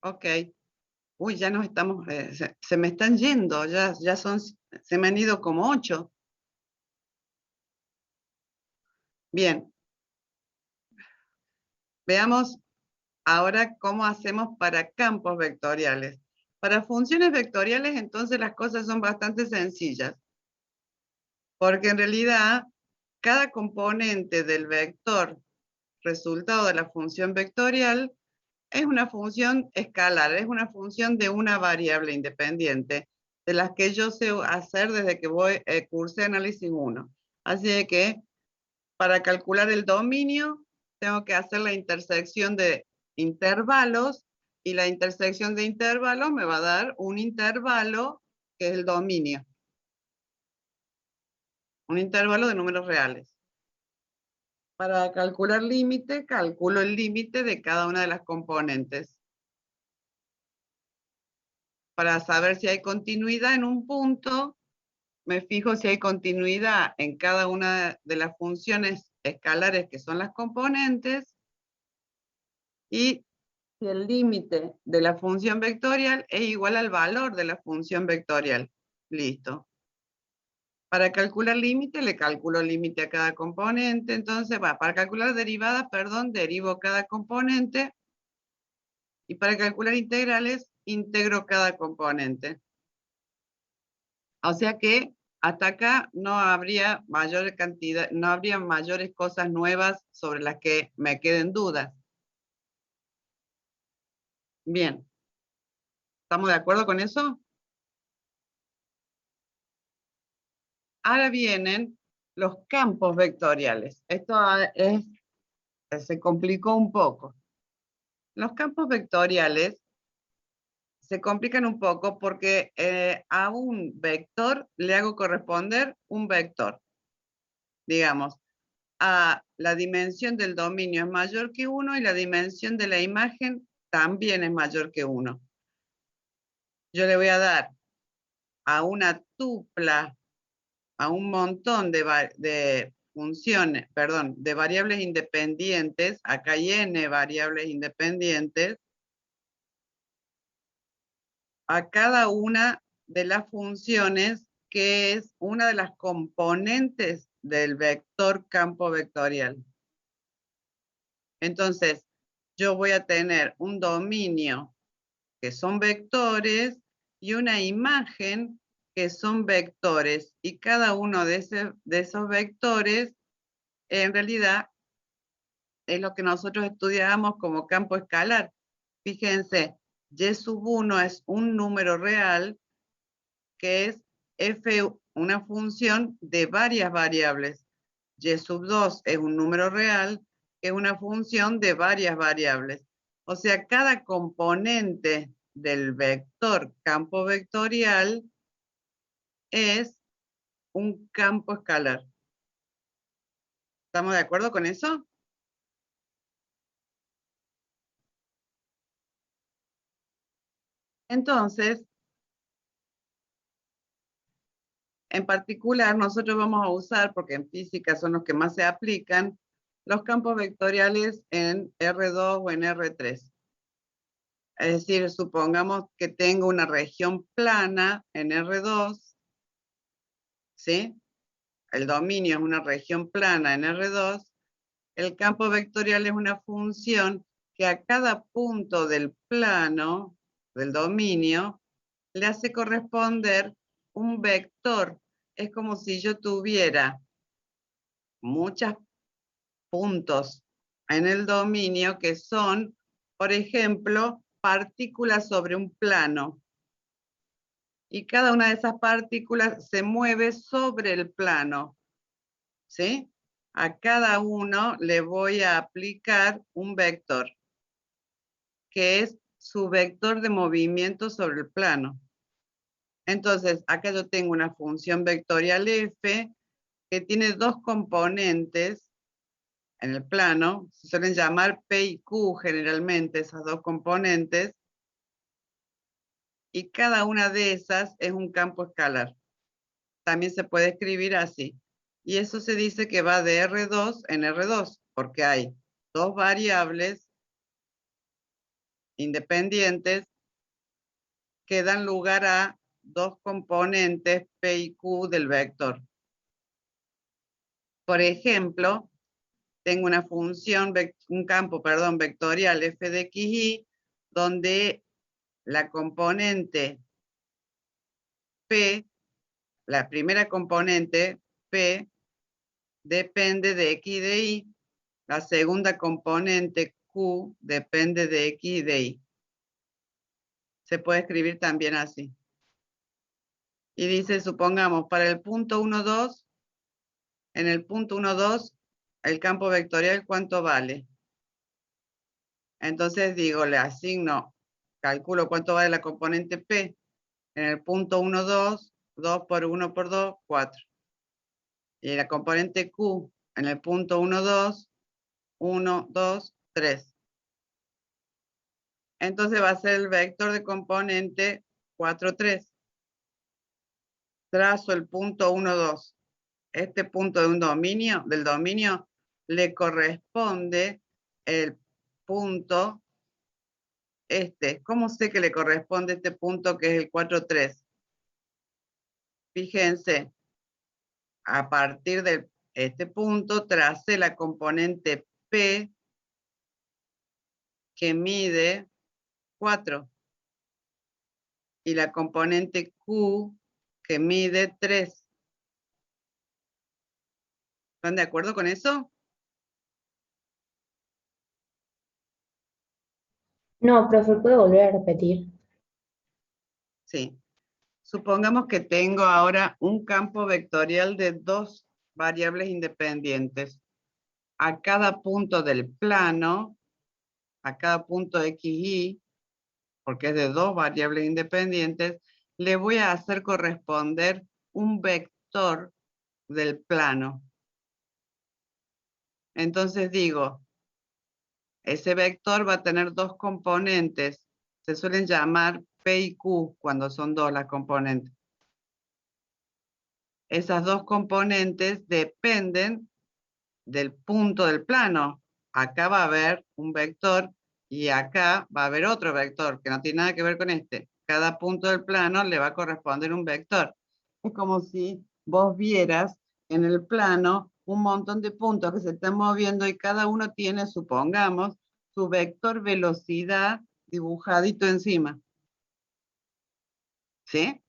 Ok. Uy, ya nos estamos, se me están yendo, ya son, se me han ido como 8. Bien, veamos ahora cómo hacemos para campos vectoriales. Para funciones vectoriales, entonces las cosas son bastante sencillas, porque en realidad cada componente del vector resultado de la función vectorial es una función escalar, es una función de una variable independiente, de las que yo sé hacer desde que cursé análisis 1. Así de que para calcular el dominio tengo que hacer la intersección de intervalos y la intersección de intervalos me va a dar un intervalo que es el dominio, un intervalo de números reales. Para calcular límite, calculo el límite de cada una de las componentes. Para saber si hay continuidad en un punto, me fijo si hay continuidad en cada una de las funciones escalares que son las componentes y si el límite de la función vectorial es igual al valor de la función vectorial. Listo. Para calcular límite, le calculo límite a cada componente. Entonces, para calcular derivadas, perdón, derivo cada componente. Y para calcular integrales, integro cada componente. O sea que hasta acá no habría mayor cantidad, no habría mayores cosas nuevas sobre las que me queden dudas. Bien, ¿estamos de acuerdo con eso? Ahora vienen los campos vectoriales. Esto se complicó un poco. Los campos vectoriales se complican un poco porque a un vector le hago corresponder un vector. Digamos, la dimensión del dominio es mayor que 1 y la dimensión de la imagen también es mayor que 1. Yo le voy a dar a una tupla, a un montón de funciones, perdón, de variables independientes, acá hay n variables independientes, a cada una de las funciones que es una de las componentes del vector campo vectorial. Entonces, yo voy a tener un dominio que son vectores y una imagen que son vectores. Y cada uno de esos vectores en realidad es lo que nosotros estudiábamos como campo escalar. Fíjense, y sub 1 es un número real que es f, una función de varias variables. Y sub 2 es un número real que es una función de varias variables. O sea, cada componente del vector campo vectorial es un campo escalar. ¿Estamos de acuerdo con eso? Entonces, en particular, nosotros vamos a usar, porque en física son los que más se aplican, los campos vectoriales en R2 o en R3. Es decir, supongamos que tengo una región plana en R2, ¿sí? El dominio es una región plana en R2, el campo vectorial es una función que a cada punto del plano, del dominio, le hace corresponder un vector. Es como si yo tuviera muchos puntos en el dominio que son, por ejemplo, partículas sobre un plano. Y cada una de esas partículas se mueve sobre el plano, ¿sí? A cada uno le voy a aplicar un vector, que es su vector de movimiento sobre el plano. Entonces, acá yo tengo una función vectorial f que tiene dos componentes en el plano, se suelen llamar P y Q generalmente, esas dos componentes, y cada una de esas es un campo escalar. También se puede escribir así. Y eso se dice que va de R2 en R2, porque hay dos variables independientes que dan lugar a dos componentes P y Q del vector. Por ejemplo, tengo una función, un campo, perdón, vectorial f de x, y, donde la componente P, la primera componente P, depende de x y de y, la segunda componente Q depende de x y de y. Se puede escribir también así. Y dice, supongamos, para el punto 1, 2, en el punto 1, 2, el campo vectorial, ¿cuánto vale? Entonces digo, le asigno, calculo cuánto vale la componente P. En el punto 1, 2, 2 por 1 por 2, 4. Y la componente Q, en el punto 1, 2, 1, 2, 3. Entonces va a ser el vector de componente 4, 3. Trazo el punto 1, 2. Este punto de un dominio, del dominio, le corresponde el punto este. ¿Cómo sé que le corresponde este punto que es el 4, 3? Fíjense, a partir de este punto tracé la componente P que mide 4 y la componente Q que mide 3. ¿Están de acuerdo con eso? No, profe, ¿puede volver a repetir? Sí. Supongamos que tengo ahora un campo vectorial de dos variables independientes. A cada punto del plano, a cada punto x, y, porque es de dos variables independientes, le voy a hacer corresponder un vector del plano. Entonces digo, ese vector va a tener dos componentes. Se suelen llamar P y Q cuando son dos las componentes. Esas dos componentes dependen del punto del plano. Acá va a haber un vector y acá va a haber otro vector que no tiene nada que ver con este. Cada punto del plano le va a corresponder un vector. Es como si vos vieras en el plano un montón de puntos que se están moviendo y cada uno tiene, supongamos, su vector velocidad dibujadito encima. ¿Sí?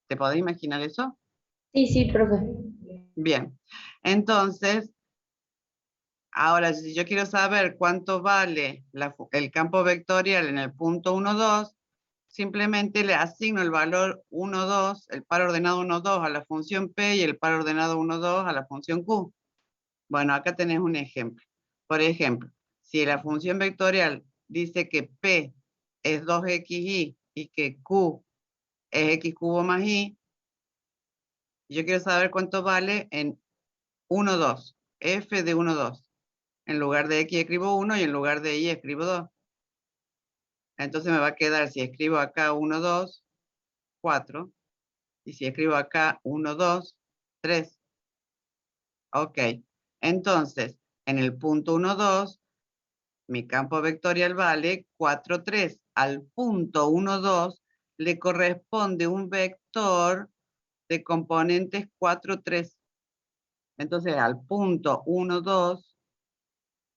¿Te podés imaginar eso? Sí, sí, profe. Bien. Entonces, ahora, si yo quiero saber cuánto vale el campo vectorial en el punto 1, 2, simplemente le asigno el valor 1, 2, el par ordenado 1, 2 a la función P y el par ordenado 1, 2 a la función Q. Bueno, acá tenés un ejemplo. Por ejemplo, si la función vectorial dice que P es 2xy y que Q es x cubo más y, yo quiero saber cuánto vale en 1, 2, f de 1, 2. En lugar de x escribo 1 y en lugar de y escribo 2. Entonces me va a quedar, si escribo acá 1, 2, 4. Y si escribo acá 1, 2, 3. Ok. Entonces, en el punto 1, 2, mi campo vectorial vale 4, 3. Al punto 1, 2 le corresponde un vector de componentes 4, 3. Entonces, al punto 1, 2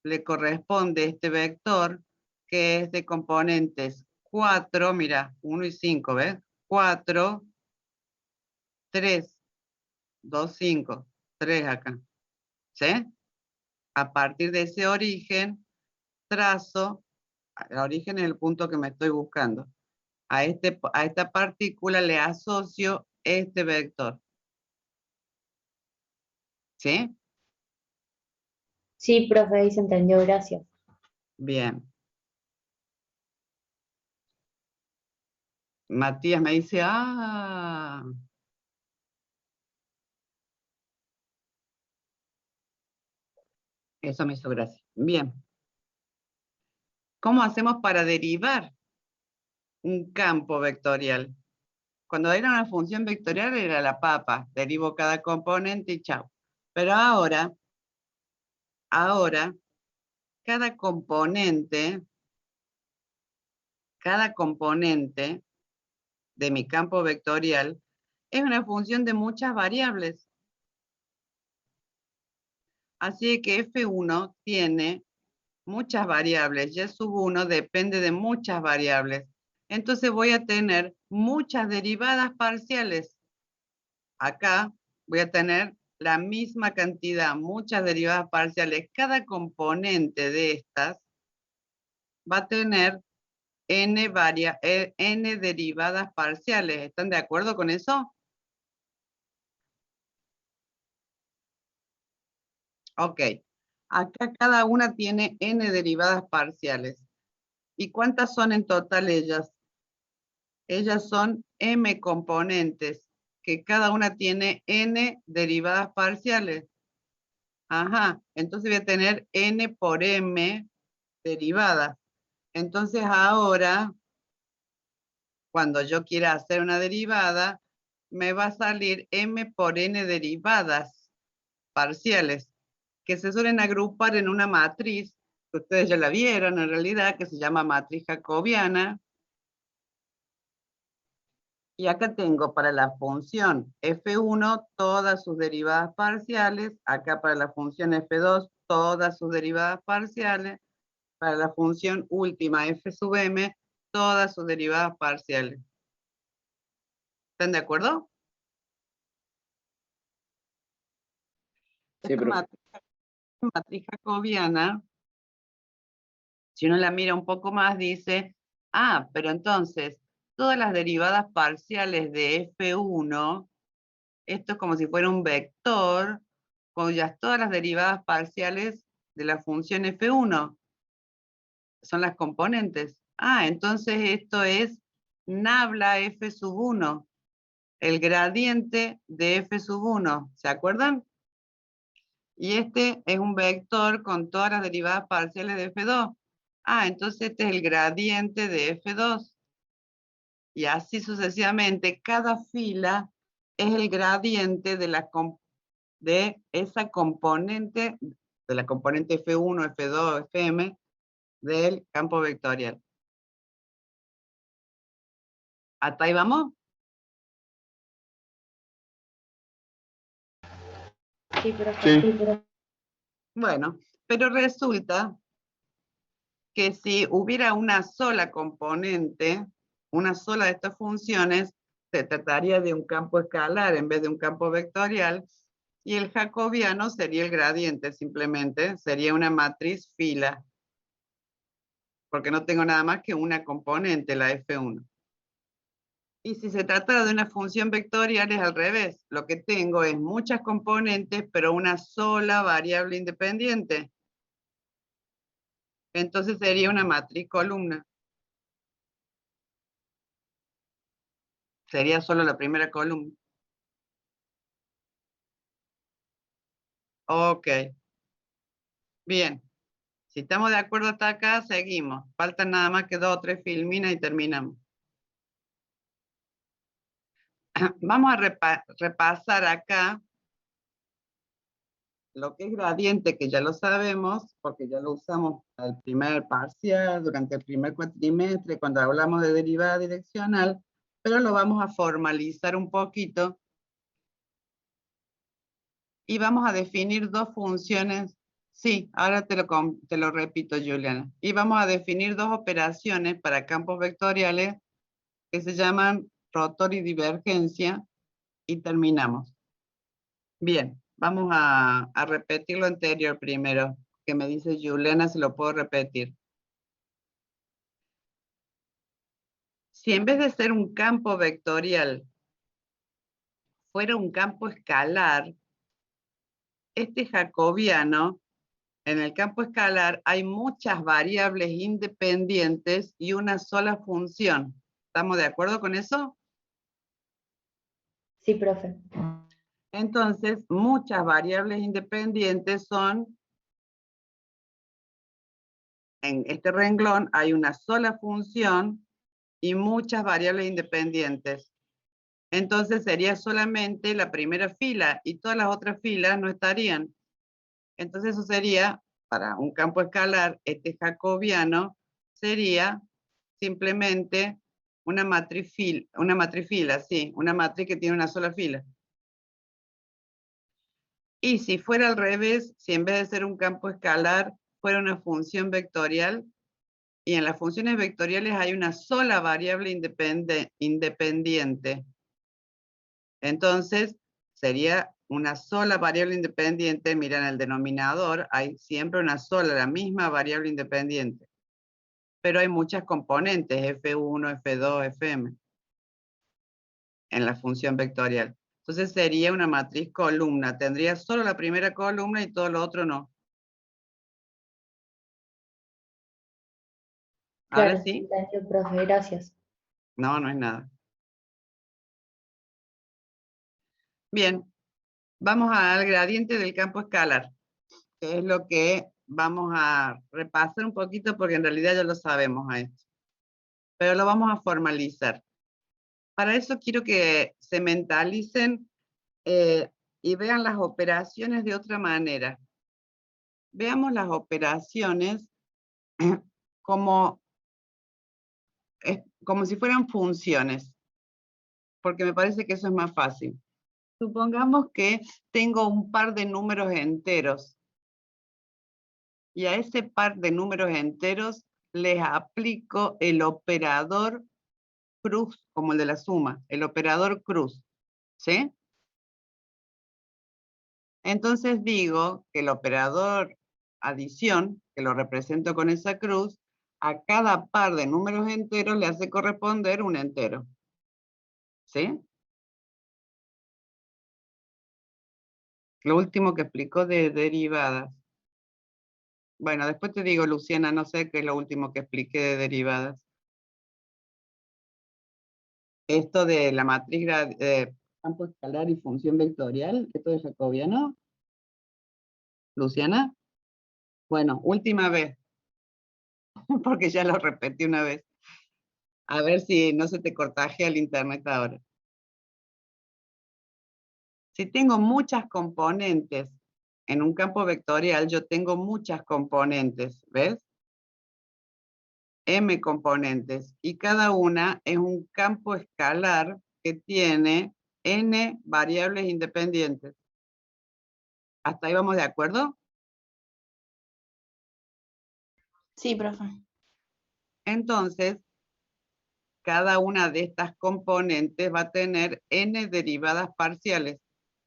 le corresponde este vector que es de componentes 4, mira, 1 y 5, ¿ves? 4, 3, 2, 5, 3 acá, ¿sí? A partir de ese origen, trazo, el origen es el punto que me estoy buscando. A esta partícula le asocio este vector, ¿sí? Sí, profe, ahí se entendió, gracias. Bien. Matías me dice, eso me hizo gracia. Bien. ¿Cómo hacemos para derivar un campo vectorial? Cuando era una función vectorial era la papa, derivo cada componente y chao. Pero ahora cada componente de mi campo vectorial es una función de muchas variables. Así que F1 tiene muchas variables, y sub 1 depende de muchas variables. Entonces voy a tener muchas derivadas parciales. Acá voy a tener la misma cantidad, muchas derivadas parciales. Cada componente de estas va a tener n derivadas parciales. ¿Están de acuerdo con eso? Ok. Acá cada una tiene n derivadas parciales. ¿Y cuántas son en total ellas? Ellas son m componentes, que cada una tiene n derivadas parciales. Ajá, entonces voy a tener n por m derivadas. Entonces ahora, cuando yo quiera hacer una derivada, me va a salir m por n derivadas parciales, que se suelen agrupar en una matriz, que ustedes ya la vieron en realidad, que se llama matriz jacobiana. Y acá tengo para la función f1 todas sus derivadas parciales, acá para la función f2 todas sus derivadas parciales, para la función última f sub m todas sus derivadas parciales. ¿Están de acuerdo? Sí, Esta profe. matriz jacobiana, si uno la mira un poco más, dice, ah, pero entonces todas las derivadas parciales de f1, esto es como si fuera un vector, cuyas todas las derivadas parciales de la función f1 son las componentes. Ah, entonces esto es nabla f sub 1, el gradiente de f sub 1, ¿se acuerdan? Y este es un vector con todas las derivadas parciales de f2. Ah, entonces este es el gradiente de f2. Y así sucesivamente, cada fila es el gradiente de esa componente, de la componente F1, F2, Fm, del campo vectorial. ¿Hasta ahí vamos? Sí, profe. Sí. Bueno, pero resulta que si hubiera una sola componente, una sola de estas funciones, se trataría de un campo escalar en vez de un campo vectorial, y el jacobiano sería el gradiente simplemente, sería una matriz fila, porque no tengo nada más que una componente, la F1. Y si se trata de una función vectorial es al revés, lo que tengo es muchas componentes, pero una sola variable independiente. Entonces sería una matriz columna. Sería solo la primera columna. Ok. Bien. Si estamos de acuerdo hasta acá, seguimos. Faltan nada más que 2 o 3 filminas y terminamos. Vamos a repasar acá lo que es gradiente, que ya lo sabemos, porque ya lo usamos al primer parcial, durante el primer cuatrimestre, cuando hablamos de derivada direccional, pero lo vamos a formalizar un poquito y vamos a definir dos funciones. Sí, ahora te lo repito, Juliana. Y vamos a definir dos operaciones para campos vectoriales que se llaman rotor y divergencia, y terminamos. Bien, vamos a repetir lo anterior primero, que me dice Juliana, si lo puedo repetir. Si en vez de ser un campo vectorial fuera un campo escalar, este jacobiano, en el campo escalar hay muchas variables independientes y una sola función. ¿Estamos de acuerdo con eso? Sí, profe. Entonces, muchas variables independientes son, en este renglón hay una sola función y muchas variables independientes. Entonces sería solamente la primera fila y todas las otras filas no estarían. Entonces eso sería para un campo escalar, este jacobiano sería simplemente una matriz fila, sí, una matriz que tiene una sola fila. Y si fuera al revés, si en vez de ser un campo escalar, fuera una función vectorial, y en las funciones vectoriales hay una sola variable independiente. Entonces, sería una sola variable independiente. Mira, en el denominador hay siempre una sola, la misma variable independiente. Pero hay muchas componentes, F1, F2, Fm, en la función vectorial. Entonces sería una matriz columna. Tendría solo la primera columna y todo lo otro no. ¿Ahora Claro, sí? entendió, profe, gracias. No, no es nada. Bien, vamos al gradiente del campo escalar, que es lo que vamos a repasar un poquito porque en realidad ya lo sabemos a esto. Pero lo vamos a formalizar. Para eso quiero que se mentalicen y vean las operaciones de otra manera. Veamos las operaciones como, como si fueran funciones, porque me parece que eso es más fácil. Supongamos que tengo un par de números enteros y a ese par de números enteros les aplico el operador cruz, como el de la suma, el operador cruz, ¿sí? Entonces digo que el operador adición, que lo represento con esa cruz, a cada par de números enteros le hace corresponder un entero, ¿sí? Lo último que explicó de derivadas. Bueno, después te digo, Luciana, no sé qué es lo último que expliqué de derivadas. Esto de la matriz campo escalar y función vectorial, esto de jacobiano. Luciana, bueno, última vez, porque ya lo repetí una vez. A ver si no se te cortajea el internet ahora. Si tengo muchas componentes en un campo vectorial, yo tengo muchas componentes, ¿ves? M componentes, y cada una es un campo escalar que tiene n variables independientes. ¿Hasta ahí vamos de acuerdo? Sí, profe. Entonces, cada una de estas componentes va a tener n derivadas parciales.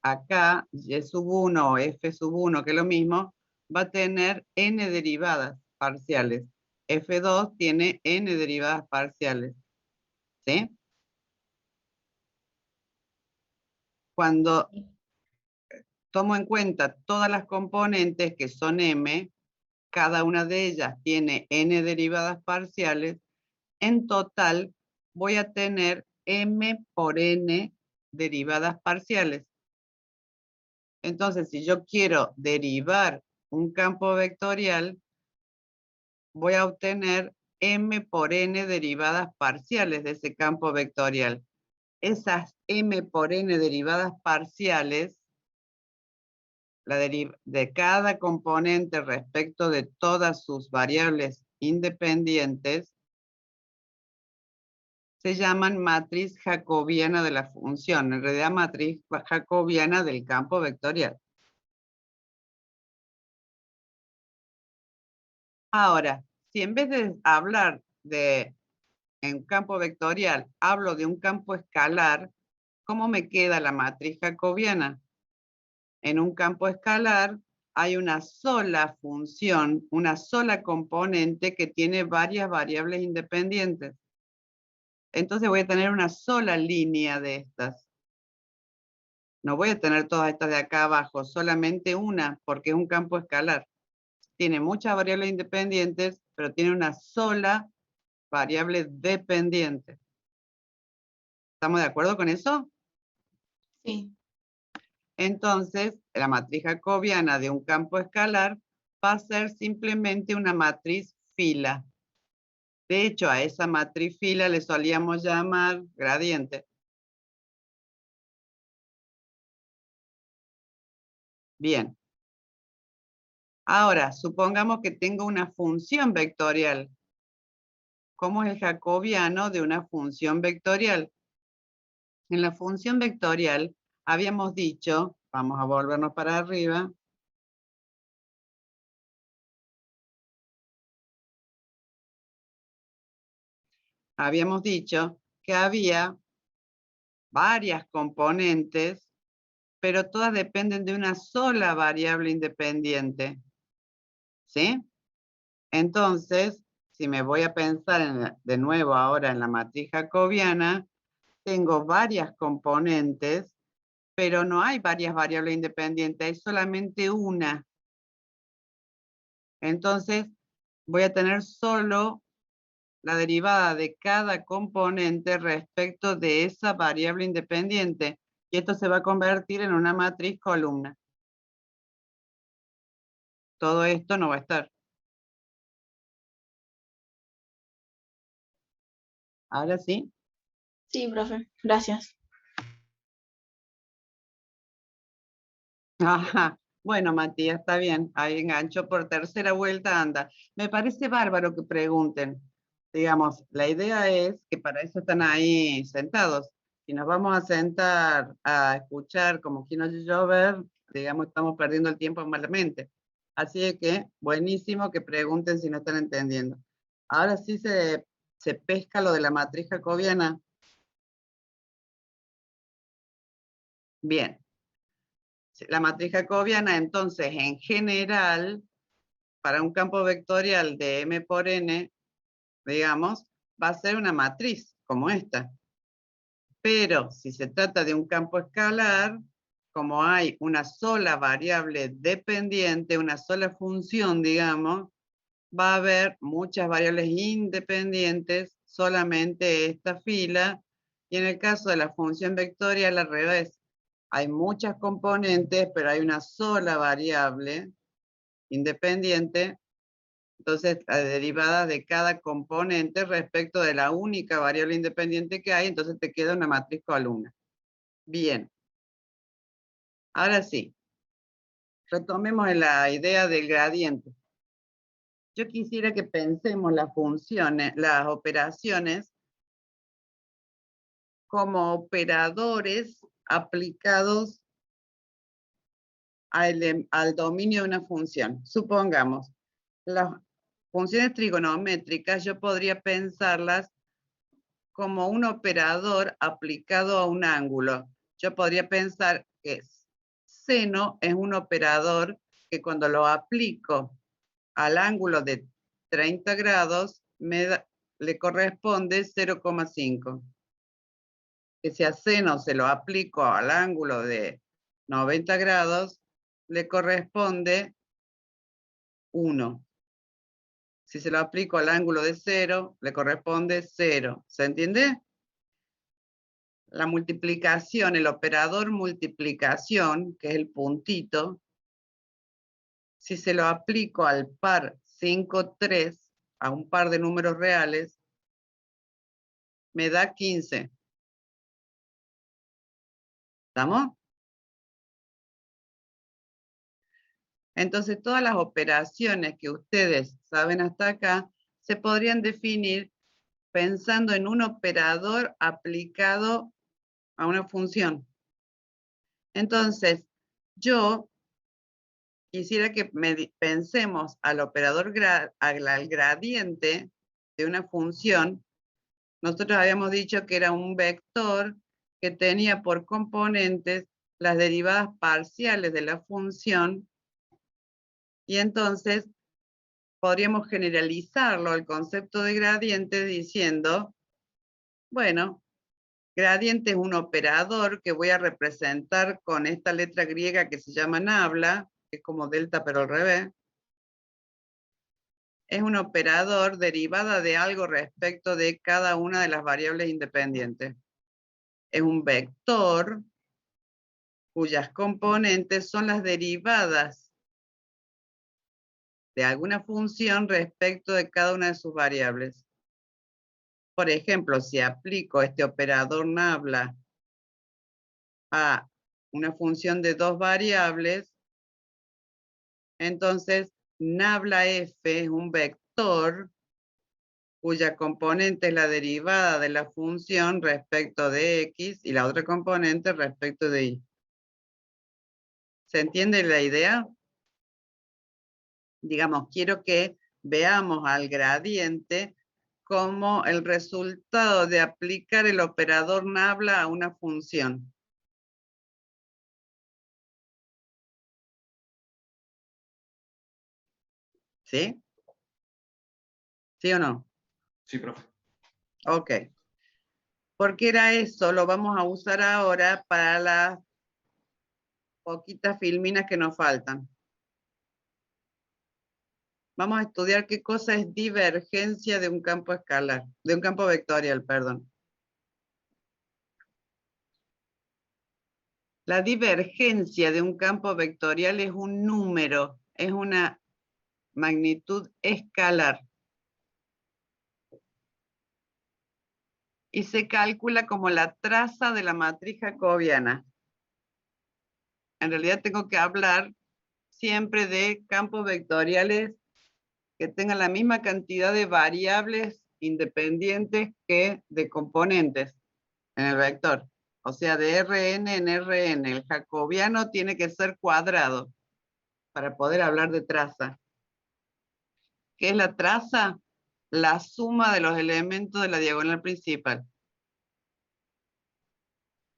Acá, y sub 1 o f sub 1, que es lo mismo, va a tener n derivadas parciales. F2 tiene n derivadas parciales. ¿Sí? Cuando tomo en cuenta todas las componentes que son m, cada una de ellas tiene n derivadas parciales, en total voy a tener m por n derivadas parciales. Entonces, si yo quiero derivar un campo vectorial, voy a obtener m por n derivadas parciales de ese campo vectorial. Esas m por n derivadas parciales, de cada componente respecto de todas sus variables independientes, se llaman matriz jacobiana de la función, en realidad matriz jacobiana del campo vectorial. Ahora, si en vez de hablar de en campo vectorial, hablo de un campo escalar, ¿cómo me queda la matriz jacobiana? En un campo escalar hay una sola función, una sola componente que tiene varias variables independientes. Entonces voy a tener una sola línea de estas. No voy a tener todas estas de acá abajo, solamente una, porque es un campo escalar. Tiene muchas variables independientes, pero tiene una sola variable dependiente. ¿Estamos de acuerdo con eso? Sí. Entonces, la matriz jacobiana de un campo escalar va a ser simplemente una matriz fila. De hecho, a esa matriz fila le solíamos llamar gradiente. Bien. Ahora, supongamos que tengo una función vectorial. ¿Cómo es el jacobiano de una función vectorial? En la función vectorial habíamos dicho, vamos a volvernos para arriba, habíamos dicho que había varias componentes, pero todas dependen de una sola variable independiente. ¿Sí? Entonces, si me voy a pensar de nuevo ahora en la matriz jacobiana, tengo varias componentes, pero no hay varias variables independientes, hay solamente una. Entonces, voy a tener solo la derivada de cada componente respecto de esa variable independiente. Y esto se va a convertir en una matriz columna. Todo esto no va a estar. Ahora sí. Sí, profe. Gracias. Ajá. Bueno, Matías, está bien. Ahí engancho por tercera vuelta, anda. Me parece bárbaro que pregunten. Digamos, la idea es que para eso están ahí sentados. Si nos vamos a sentar a escuchar como quien oye llover, digamos, estamos perdiendo el tiempo malamente. Así es que, buenísimo que pregunten si no están entendiendo. Ahora sí se pesca lo de la matriz jacobiana. Bien. La matriz jacobiana, entonces, en general, para un campo vectorial de m por n, digamos, va a ser una matriz como esta. Pero si se trata de un campo escalar, como hay una sola variable dependiente, una sola función, digamos, va a haber muchas variables independientes, solamente esta fila, y en el caso de la función vectorial al revés. Hay muchas componentes, pero hay una sola variable independiente, entonces la derivada de cada componente respecto de la única variable independiente que hay, entonces te queda una matriz columna. Bien. Ahora sí, retomemos la idea del gradiente. Yo quisiera que pensemos las funciones, las operaciones, como operadores aplicados al dominio de una función. Supongamos, las funciones trigonométricas yo podría pensarlas como un operador aplicado a un ángulo. Yo podría pensar que seno es un operador que cuando lo aplico al ángulo de 30 grados le corresponde 0,5. Que si a seno se lo aplico al ángulo de 90 grados, le corresponde 1. Si se lo aplico al ángulo de 0, le corresponde 0. ¿Se entiende? La multiplicación, el operador multiplicación, que es el puntito, si se lo aplico al par 5, 3, a un par de números reales, me da 15. ¿Estamos? Entonces, todas las operaciones que ustedes saben hasta acá se podrían definir pensando en un operador aplicado a una función. Entonces, yo quisiera que pensemos al operador, al gradiente de una función. Nosotros habíamos dicho que era un vector que tenía por componentes las derivadas parciales de la función, y entonces podríamos generalizarlo al concepto de gradiente diciendo, bueno, gradiente es un operador que voy a representar con esta letra griega que se llama nabla, que es como delta pero al revés. Es un operador derivada de algo respecto de cada una de las variables independientes. Es un vector cuyas componentes son las derivadas de alguna función respecto de cada una de sus variables. Por ejemplo, si aplico este operador nabla a una función de dos variables, entonces nabla f es un vector cuya componente es la derivada de la función respecto de x y la otra componente respecto de y. ¿Se entiende la idea? Digamos, quiero que veamos al gradiente como el resultado de aplicar el operador nabla a una función. ¿Sí? ¿Sí o no? Sí, profe. Ok. Porque era eso, lo vamos a usar ahora para las poquitas filminas que nos faltan. Vamos a estudiar qué cosa es divergencia de un campo escalar, de un campo vectorial, perdón. La divergencia de un campo vectorial es un número, es una magnitud escalar. Y se calcula como la traza de la matriz jacobiana. En realidad tengo que hablar siempre de campos vectoriales que tengan la misma cantidad de variables independientes que de componentes en el vector. O sea, de Rn en Rn. El jacobiano tiene que ser cuadrado para poder hablar de traza. ¿Qué es la traza? La suma de los elementos de la diagonal principal.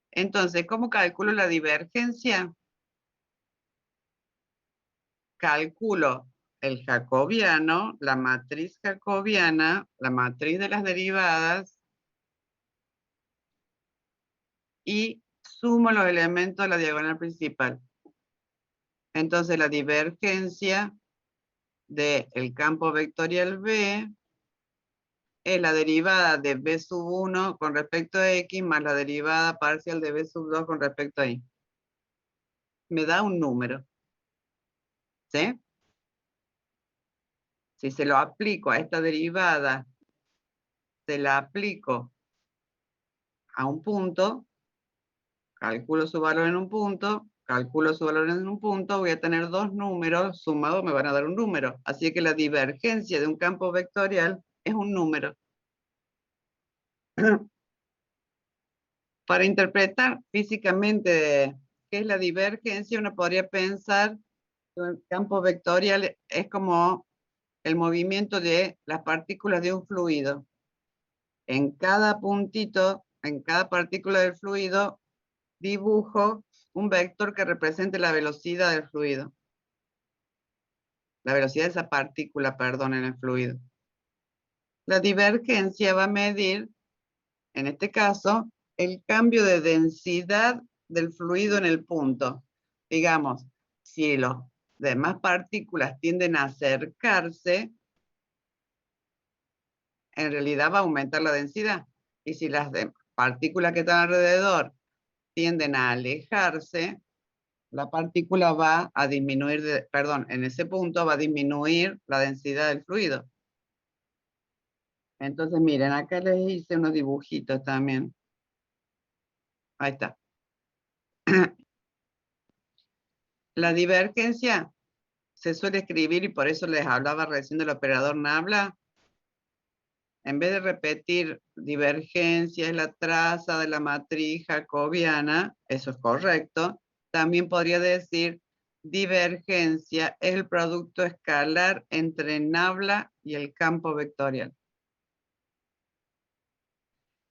Entonces, ¿cómo calculo la divergencia? Calculo el jacobiano, la matriz jacobiana, la matriz de las derivadas y sumo los elementos de la diagonal principal. Entonces la divergencia del campo vectorial B es la derivada de B sub 1 con respecto a X más la derivada parcial de B sub 2 con respecto a Y. Me da un número. ¿Sí? Si se lo aplico a esta derivada, se la aplico a un punto, calculo su valor en un punto, calculo su valor en un punto, voy a tener dos números sumados, me van a dar un número. Así que la divergencia de un campo vectorial es un número. Para interpretar físicamente qué es la divergencia, uno podría pensar que un campo vectorial es como el movimiento de las partículas de un fluido. En cada puntito, en cada partícula del fluido, dibujo un vector que represente la velocidad del fluido. La velocidad de esa partícula, perdón, en el fluido. La divergencia va a medir, en este caso, el cambio de densidad del fluido en el punto. Digamos, si las demás partículas tienden a acercarse, en realidad va a aumentar la densidad. Y si las partículas que están alrededor tienden a alejarse, la partícula va a disminuir, en ese punto va a disminuir la densidad del fluido. Entonces, miren, acá les hice unos dibujitos también. Ahí está. La divergencia se suele escribir, y por eso les hablaba recién del operador nabla. En vez de repetir divergencia es la traza de la matriz jacobiana, eso es correcto, también podría decir divergencia es el producto escalar entre nabla y el campo vectorial.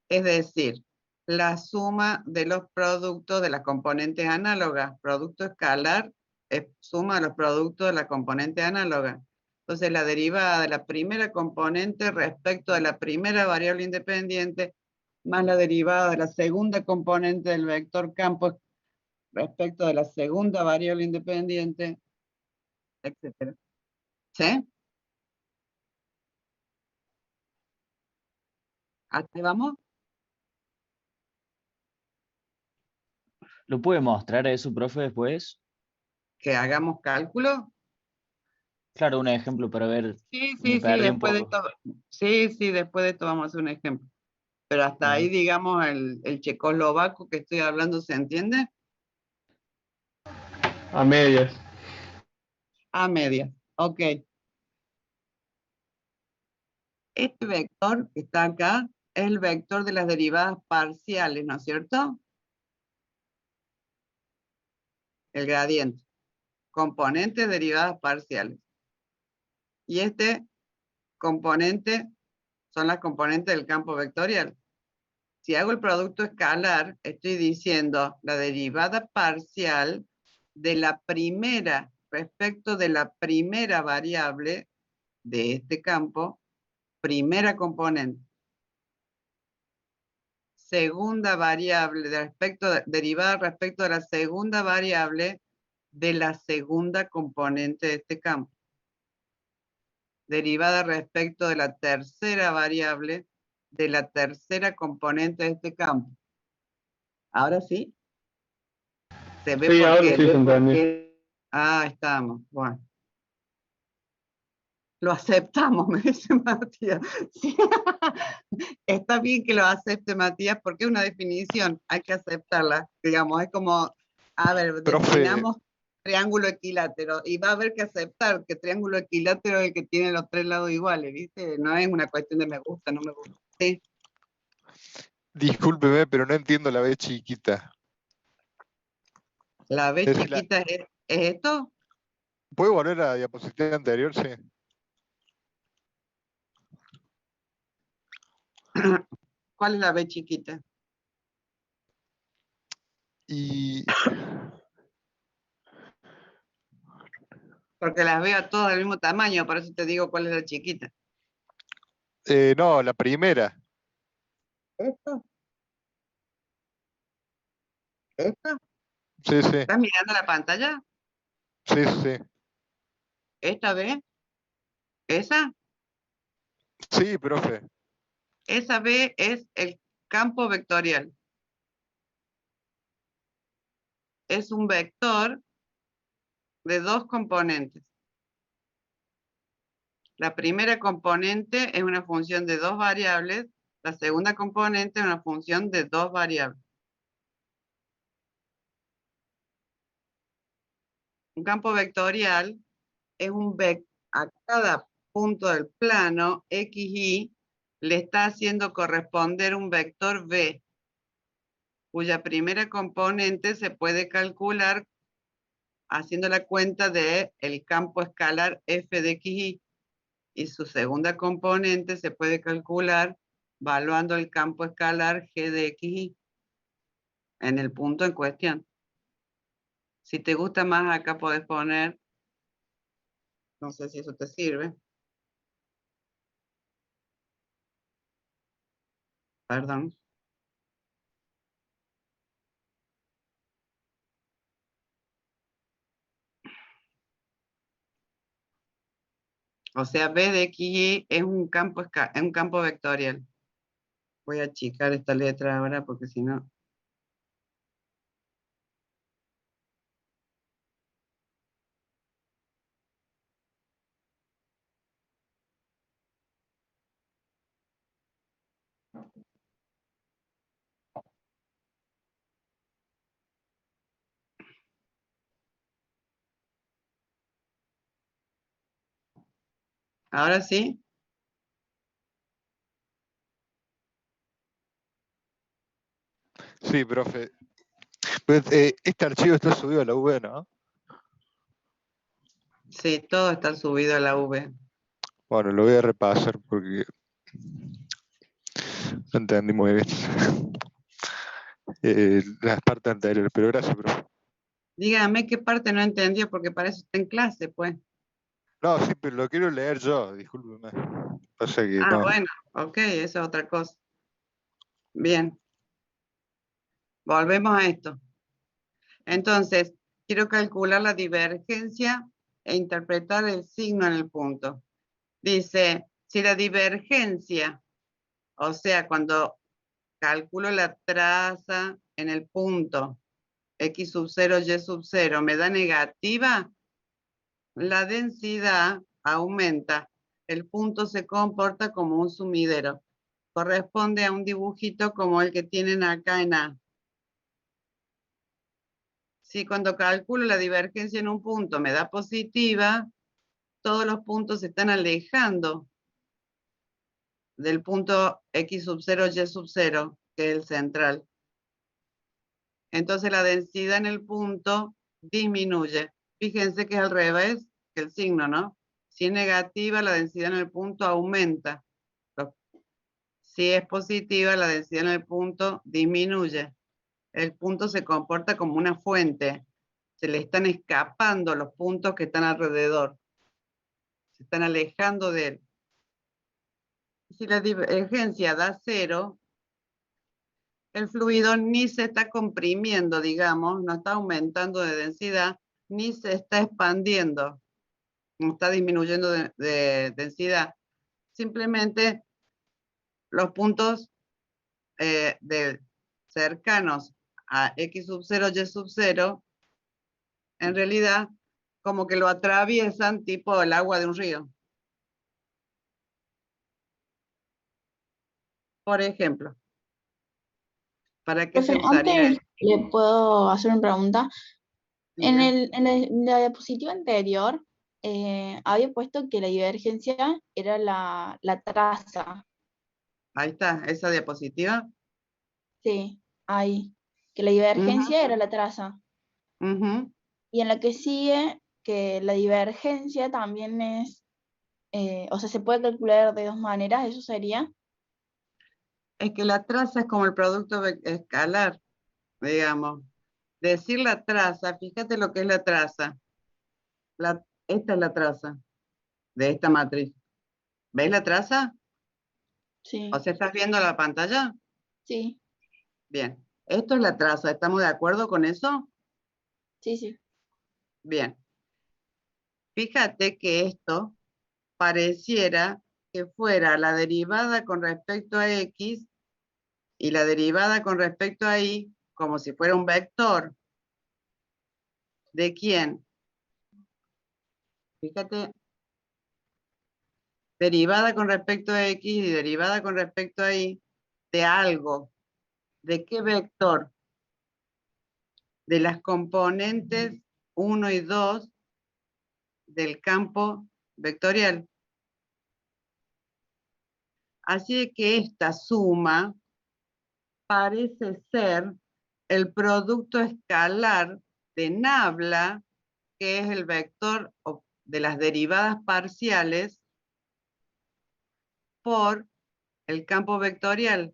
Es decir, la suma de los productos de las componentes análogas. Producto escalar es suma de los productos de la componente análoga. Entonces, la derivada de la primera componente respecto de la primera variable independiente más la derivada de la segunda componente del vector campo respecto de la segunda variable independiente, etc. ¿Sí? ¿Hasta ahí vamos? ¿Lo puede mostrar eso, profe, después? ¿Que hagamos cálculo? Claro, un ejemplo para ver. Sí, Me sí, perdí un después de poco. esto. Sí, después de esto vamos a hacer un ejemplo. Pero hasta ahí, digamos, el checoslovaco que estoy hablando, ¿se entiende? A medias. A medias. Ok. Este vector que está acá es el vector de las derivadas parciales, ¿no es cierto? El gradiente. Componentes derivadas parciales. Y este componente son las componentes del campo vectorial. Si hago el producto escalar, estoy diciendo la derivada parcial de la primera respecto de la primera variable de este campo, primera componente. Segunda variable, derivada respecto de la segunda variable de la segunda componente de este campo. Derivada respecto de la tercera variable de la tercera componente de este campo. ¿Ahora sí? ¿Se ve Sí, por ahora qué? sí se entendió. Ah, estamos. Bueno. Lo aceptamos, me dice Matías. Sí. Está bien que lo acepte Matías porque es una definición, hay que aceptarla. Digamos, es como, a ver, Profe, definamos triángulo equilátero y va a haber que aceptar que triángulo equilátero es el que tiene los tres lados iguales, ¿viste? No es una cuestión de me gusta, no me gusta. Sí. discúlpeme, pero no entiendo la B chiquita. La B Es decir, chiquita es esto. ¿puedo volver a la diapositiva anterior? Sí. ¿Cuál es la B chiquita? Y Porque las veo todas del mismo tamaño, por eso te digo cuál es la chiquita. no, la primera. ¿Esto? ¿Esto? Sí, sí, ¿Estás mirando la pantalla? sí, sí. ¿Esta B? ¿Esa? Sí, profe. Esa B es el campo vectorial. Es un vector de dos componentes. La primera componente es una función de dos variables, la segunda componente es una función de dos variables. Un campo vectorial es un vector, a cada punto del plano X, Y, le está haciendo corresponder un vector V, cuya primera componente se puede calcular haciendo la cuenta de el campo escalar f de xy, y su segunda componente se puede calcular evaluando el campo escalar g de xy en el punto en cuestión. Si te gusta más, acá podés poner, no sé si eso te sirve. Perdón. O sea, B de XY es un campo vectorial. Voy a achicar esta letra ahora porque si no... Ahora sí. Sí, profe. Pues, este archivo está subido a la V, ¿no? Sí, todo está subido a la V. Bueno, lo voy a repasar porque no entendí muy bien las partes anteriores, pero gracias, profe. Dígame qué parte no entendió porque para eso está en clase, pues. No, sí, pero lo quiero leer yo, discúlpeme. Pasa que Ah, no. bueno, ok, eso es otra cosa. Bien, volvemos a esto. Entonces, quiero calcular la divergencia e interpretar el signo en el punto. Dice, si la divergencia, o sea, cuando calculo la traza en el punto x sub 0, y sub 0, me da negativa, la densidad aumenta. El punto se comporta como un sumidero. Corresponde a un dibujito como el que tienen acá en A. Si cuando calculo la divergencia en un punto me da positiva, todos los puntos se están alejando del punto X sub 0, Y sub 0, que es el central. Entonces la densidad en el punto disminuye. Fíjense que es al revés que el signo, ¿no? Si es negativa, la densidad en el punto aumenta. Si es positiva, la densidad en el punto disminuye. El punto se comporta como una fuente. Se le están escapando los puntos que están alrededor. Se están alejando de él. Si la divergencia da 0, el fluido ni se está comprimiendo, digamos, no está aumentando de densidad, ni se está expandiendo, no está disminuyendo de densidad. Simplemente los puntos cercanos a X sub 0, Y sub 0, en realidad como que lo atraviesan tipo el agua de un río. Por ejemplo, ¿para qué se Profe, usaría? antes le puedo hacer una pregunta. En Diga. la diapositiva anterior había puesto que la divergencia era la traza. Ahí está, esa diapositiva. Sí, ahí. Que la Ujú, divergencia era la traza. ujú. Y en la que sigue, que la divergencia también es, o sea, se puede calcular de dos maneras, eso sería. Es que la traza es como el producto escalar, digamos. Decir la traza, fíjate lo que es la traza. Esta es la traza de esta matriz. ¿Ves la traza? Sí, O sea, ¿estás viendo la pantalla? sí, Bien. Esto es la traza, ¿estamos de acuerdo con eso? sí, sí. Bien. Fíjate que esto pareciera que fuera la derivada con respecto a X y la derivada con respecto a Y como si fuera un vector. ¿De quién? Fíjate, derivada con respecto a X y derivada con respecto a Y de algo. ¿De qué vector? De las componentes 1 y 2 del campo vectorial. Así que esta suma parece ser el producto escalar de nabla, que es el vector de las derivadas parciales por el campo vectorial,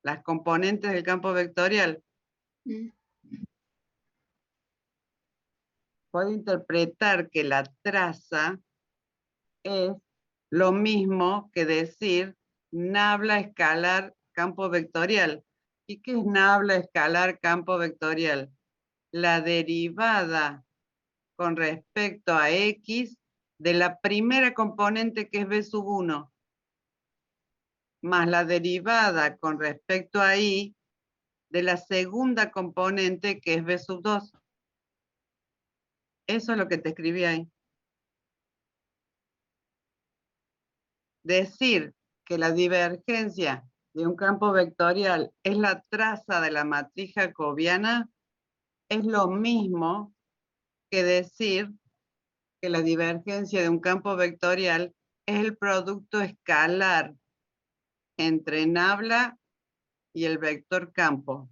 las componentes del campo vectorial. Mm. Puedo interpretar que la traza es lo mismo que decir nabla escalar campo vectorial. ¿Y qué es nabla escalar campo vectorial? La derivada con respecto a X de la primera componente que es B sub 1, más la derivada con respecto a Y de la segunda componente que es B sub 2. Eso es lo que te escribí ahí. Decir que la divergencia de un campo vectorial es la traza de la matriz jacobiana es lo mismo que decir que la divergencia de un campo vectorial es el producto escalar entre nabla y el vector campo.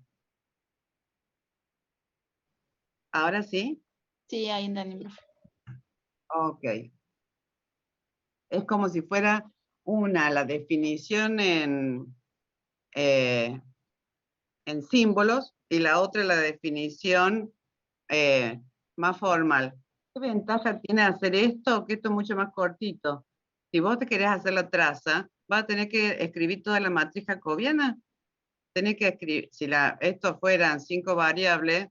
¿Ahora sí? Sí, ahí entendí, profe. Ok. Es como si fuera la definición en símbolos y la otra la definición más formal. ¿Qué ventaja tiene hacer esto? Que esto es mucho más cortito. Si vos te querés hacer la traza, vas a tener que escribir toda la matriz jacobiana. Tenés que escribir, si estos fueran 5 variables,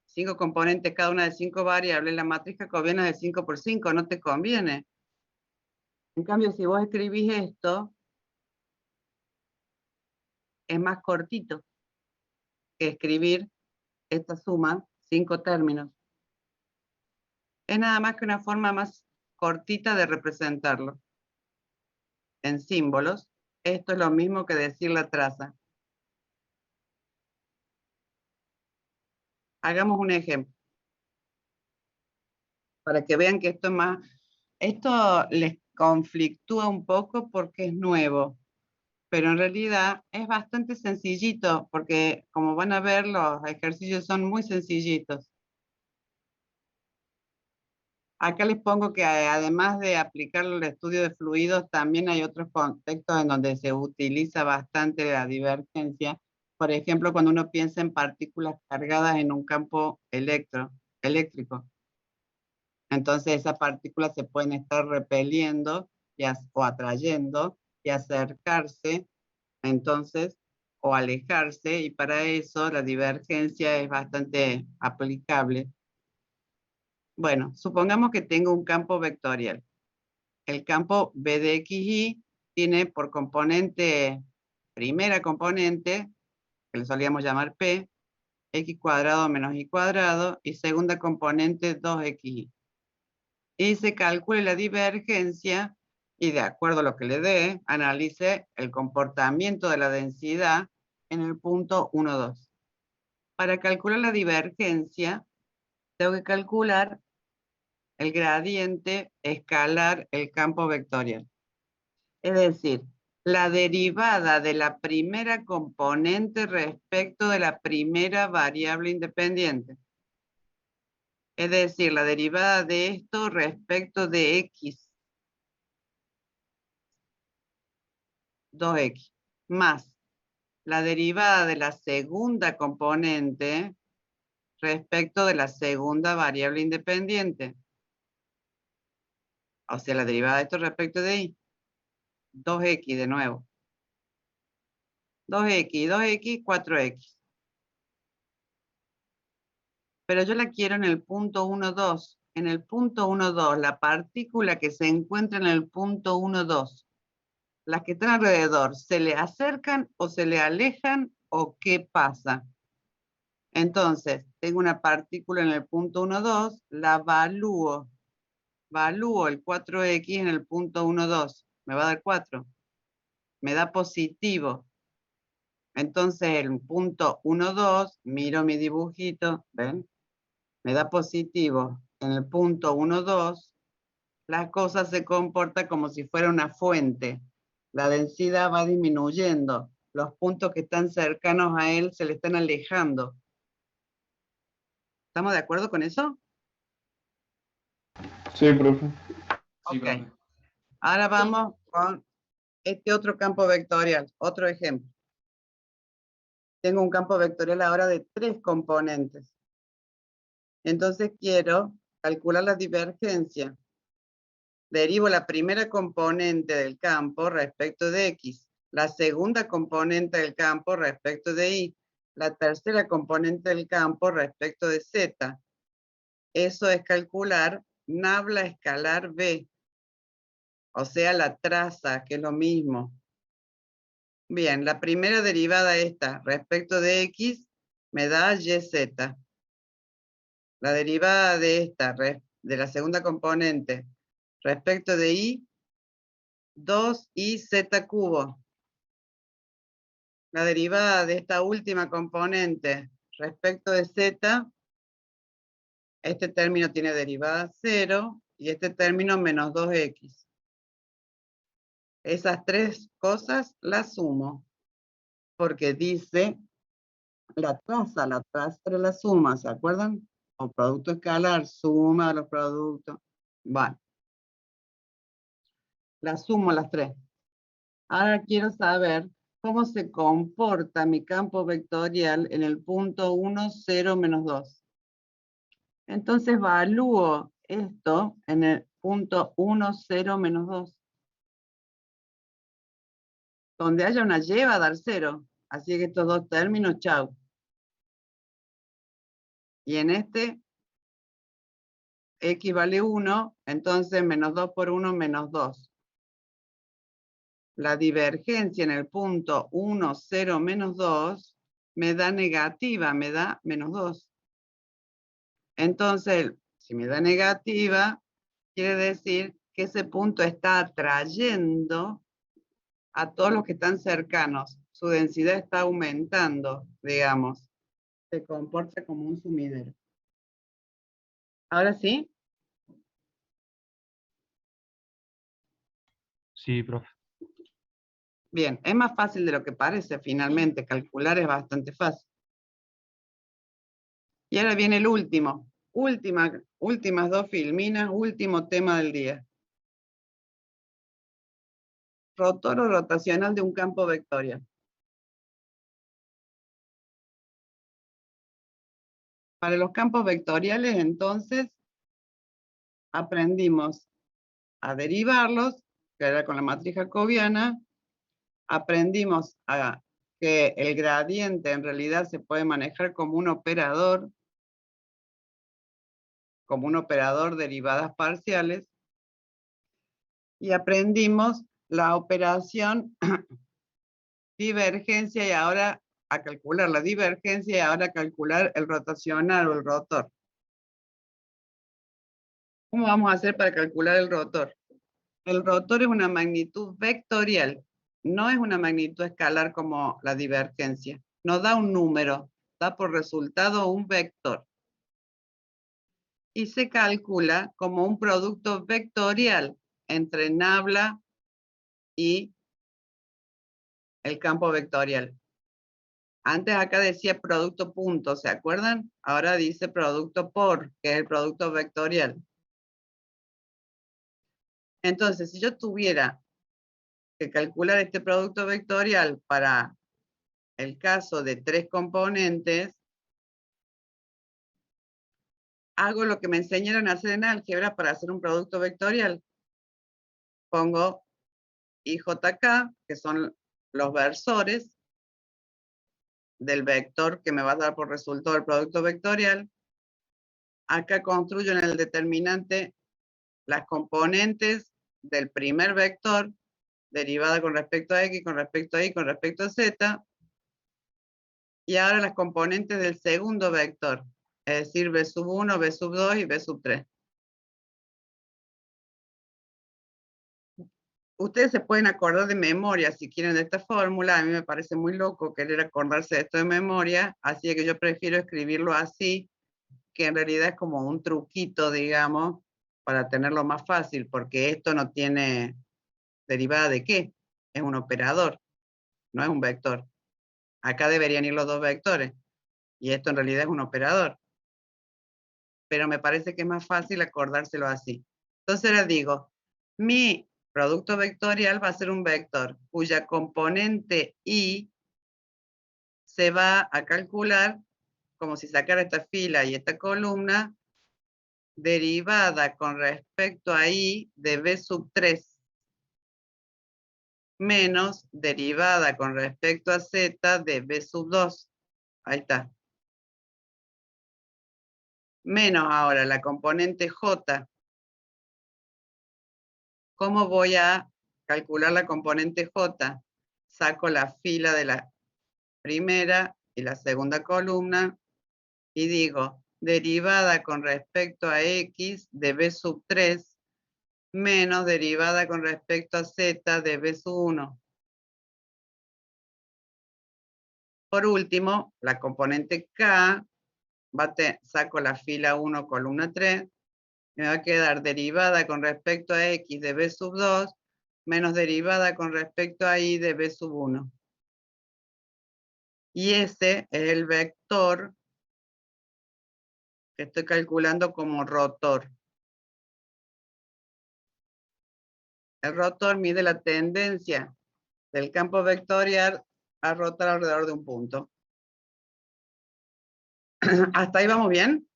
5 componentes, cada una de 5 variables, la matriz jacobiana es de 5 por 5, no te conviene. En cambio, si vos escribís esto, es más cortito que escribir esta suma, 5 términos. Es nada más que una forma más cortita de representarlo. En símbolos, esto es lo mismo que decir la traza. Hagamos un ejemplo. Para que vean que esto es más, esto les conflictúa un poco porque es nuevo, pero en realidad es bastante sencillito, porque como van a ver, los ejercicios son muy sencillitos. Acá les pongo que además de aplicar el estudio de fluidos, también hay otros contextos en donde se utiliza bastante la divergencia. Por ejemplo, cuando uno piensa en partículas cargadas en un campo eléctrico. Entonces esas partículas se pueden estar repeliendo o atrayendo y acercarse, entonces, o alejarse, y para eso la divergencia es bastante aplicable. Bueno, supongamos que tengo un campo vectorial. El campo B de XY tiene por componente, primera componente, que le solíamos llamar P, X cuadrado menos Y cuadrado, y segunda componente 2XY. Y se calcule la divergencia y de acuerdo a lo que le dé, analice el comportamiento de la densidad en el punto 1, 2. Para calcular la divergencia, tengo que calcular el gradiente escalar el campo vectorial. Es decir, la derivada de la primera componente respecto de la primera variable independiente. Es decir, la derivada de esto respecto de X. 2X. Más la derivada de la segunda componente respecto de la segunda variable independiente. O sea, la derivada de esto respecto de Y. 2X de nuevo. 2X, 2X, 4X. Pero yo la quiero en el punto 1, 2. En el punto 1, 2, la partícula que se encuentra en el punto 1, 2, las que están alrededor, ¿se le acercan o se le alejan o qué pasa? Entonces, tengo una partícula en el punto 1, 2, la evalúo el 4X en el punto 1, 2, me va a dar 4, me da positivo. Entonces, en el punto 1, 2, miro mi dibujito, ¿ven? Me da positivo. En el punto 1, 2, la cosa se comporta como si fuera una fuente. La densidad va disminuyendo. Los puntos que están cercanos a él se le están alejando. ¿Estamos de acuerdo con eso? Sí, profe. Ok. Ahora vamos con este otro campo vectorial, otro ejemplo. Tengo un campo vectorial ahora de 3 componentes. Entonces quiero calcular la divergencia. Derivo la primera componente del campo respecto de X, la segunda componente del campo respecto de Y, la tercera componente del campo respecto de Z. Eso es calcular nabla escalar B, o sea, la traza, que es lo mismo. Bien, la primera derivada esta respecto de X me da YZ. La derivada de esta, de la segunda componente, respecto de Y, 2YZ cubo. La derivada de esta última componente respecto de Z, este término tiene derivada 0 y este término menos 2X. Esas 3 cosas las sumo, porque dice la traza de la suma, ¿se acuerdan? O producto escalar, suma de los productos. Bueno, las sumo las 3. Ahora quiero saber cómo se comporta mi campo vectorial en el punto 1, 0, menos 2. Entonces evalúo esto en el punto 1, 0, menos 2. Donde haya una Y va a dar 0. Así que estos dos términos, chau. Y en este, X vale 1, entonces menos 2 por 1, menos 2. La divergencia en el punto 1, 0, menos 2 me da negativa, me da menos 2. Entonces, si me da negativa, quiere decir que ese punto está atrayendo a todos los que están cercanos. Su densidad está aumentando, digamos. Se comporta como un sumidero. ¿Ahora sí? Sí, profe. Bien, es más fácil de lo que parece finalmente, calcular es bastante fácil. Y ahora viene el último, últimas dos filminas, último tema del día. Rotor o rotacional de un campo vectorial. Para los campos vectoriales, entonces, aprendimos a derivarlos, que era con la matriz jacobiana. Aprendimos que el gradiente en realidad se puede manejar como un operador derivadas parciales. Y aprendimos la operación divergencia y ahora a calcular la divergencia y ahora a calcular el rotacional o el rotor. ¿Cómo vamos a hacer para calcular el rotor? El rotor es una magnitud vectorial, no es una magnitud escalar como la divergencia. No da un número, da por resultado un vector. Y se calcula como un producto vectorial entre nabla y el campo vectorial. Antes acá decía producto punto, ¿se acuerdan? Ahora dice producto por, que es el producto vectorial. Entonces, si yo tuviera que calcular este producto vectorial para el caso de 3 componentes, hago lo que me enseñaron a hacer en álgebra para hacer un producto vectorial. Pongo IJK, que son los versores del vector que me va a dar por resultado el producto vectorial. Acá construyo en el determinante las componentes del primer vector, derivada con respecto a X, con respecto a Y, con respecto a Z, y ahora las componentes del segundo vector, es decir, B sub 1, B sub 2 y B sub 3. Ustedes se pueden acordar de memoria si quieren de esta fórmula. A mí me parece muy loco querer acordarse de esto de memoria, así que yo prefiero escribirlo así, que en realidad es como un truquito, digamos, para tenerlo más fácil, porque esto no tiene derivada de qué, es un operador, no es un vector. Acá deberían ir los dos vectores, y esto en realidad es un operador. Pero me parece que es más fácil acordárselo así. Entonces les digo, mi producto vectorial va a ser un vector cuya componente Y se va a calcular como si sacara esta fila y esta columna, derivada con respecto a Y de B sub 3 menos derivada con respecto a Z de B sub 2. Ahí está. Menos ahora la componente J. ¿Cómo voy a calcular la componente J? Saco la fila de la primera y la segunda columna y digo, derivada con respecto a X de B sub 3 menos derivada con respecto a Z de B sub 1. Por último, la componente K, saco la fila 1, columna 3, me va a quedar derivada con respecto a X de B sub 2 menos derivada con respecto a Y de B sub 1. Y ese es el vector que estoy calculando como rotor. El rotor mide la tendencia del campo vectorial a rotar alrededor de un punto. ¿Hasta ahí vamos bien?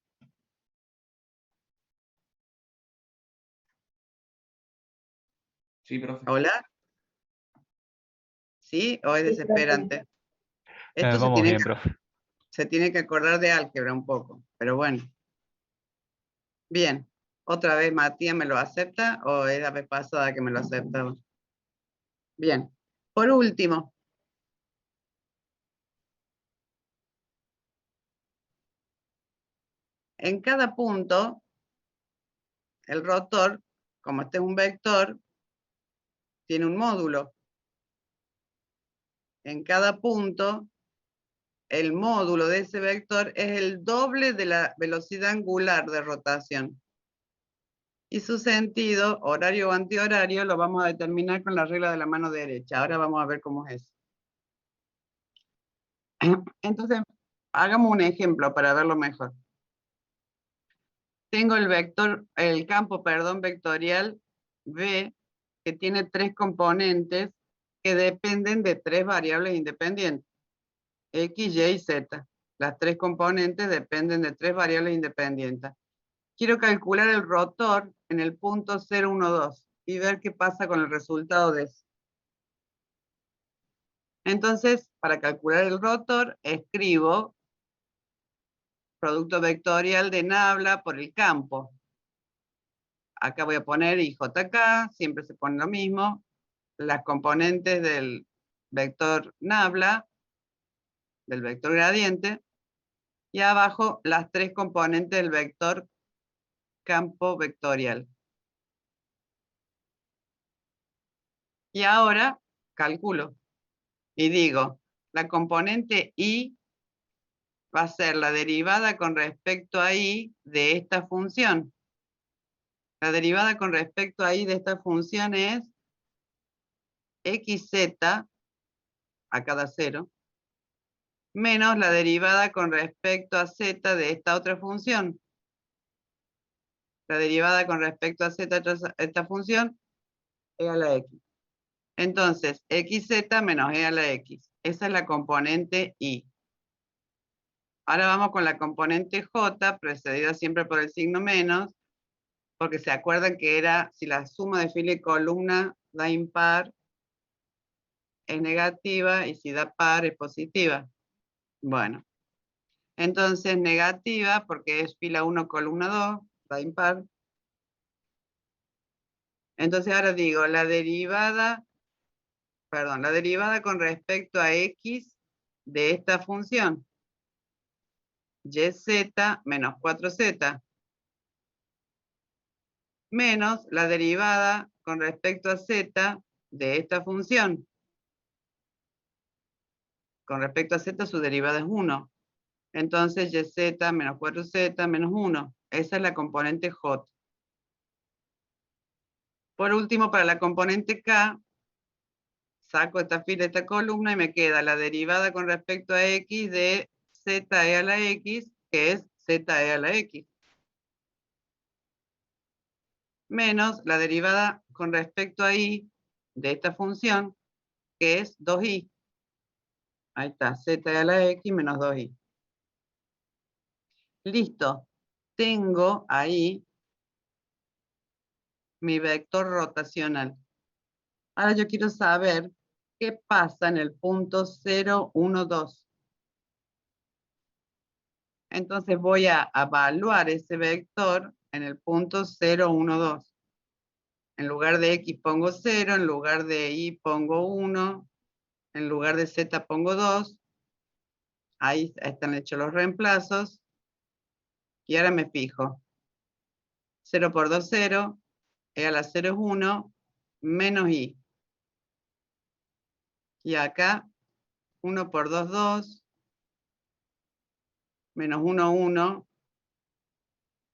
Sí, profe. ¿Hola? ¿Sí? ¿O es Sí, profe. desesperante? Esto Vamos bien, profe. se tiene que acordar de álgebra un poco, pero bueno. Bien. ¿Otra vez Matías me lo acepta o es la vez pasada que me lo aceptaba? Bien. Por último, en cada punto, el rotor, como este es un vector, tiene un módulo. En cada punto, el módulo de ese vector es el doble de la velocidad angular de rotación. Y su sentido, horario o antihorario, lo vamos a determinar con la regla de la mano derecha. Ahora vamos a ver cómo es eso. Entonces, hagamos un ejemplo para verlo mejor. Tengo el campo vectorial B, que tiene 3 componentes que dependen de 3 variables independientes, X, Y y Z. Las 3 componentes dependen de 3 variables independientes. Quiero calcular el rotor en el punto 012 y ver qué pasa con el resultado de eso. Entonces, para calcular el rotor, escribo producto vectorial de nabla por el campo. Acá voy a poner IJK, siempre se pone lo mismo. Las componentes del vector nabla, del vector gradiente, y abajo las 3 componentes del vector campo vectorial. Y ahora calculo y digo, la componente Y va a ser la derivada con respecto a Y de esta función. La derivada con respecto a Y de esta función es xz a cada 0 menos la derivada con respecto a z de esta otra función. La derivada con respecto a z de esta función e a la x. Entonces, xz menos e a la x. Esa es la componente Y. Ahora vamos con la componente J, precedida siempre por el signo menos, porque se acuerdan que era, si la suma de fila y columna da impar, es negativa, y si da par, es positiva. Bueno, entonces negativa, porque es fila 1, columna 2, da impar. Entonces ahora digo, la derivada con respecto a x de esta función, yz menos 4z, menos la derivada con respecto a z de esta función. Con respecto a z, su derivada es 1. Entonces, yz menos 4z menos 1. Esa es la componente j. Por último, para la componente k, saco esta fila, esta columna, y me queda la derivada con respecto a x de z e a la x, que es z e a la x. Menos la derivada con respecto a y de esta función, que es 2y. Ahí está, z e a la x menos 2y. Listo. Tengo ahí mi vector rotacional. Ahora yo quiero saber qué pasa en el punto 0, 1, 2. Entonces voy a evaluar ese vector en el punto 0, 1, 2. En lugar de x pongo 0, en lugar de y pongo 1, en lugar de z pongo 2. Ahí están hechos los reemplazos. Y ahora me fijo. 0 por 2, 0. E a la 0 es 1, menos y. Y acá, 1 por 2, 2. Menos 1, 1.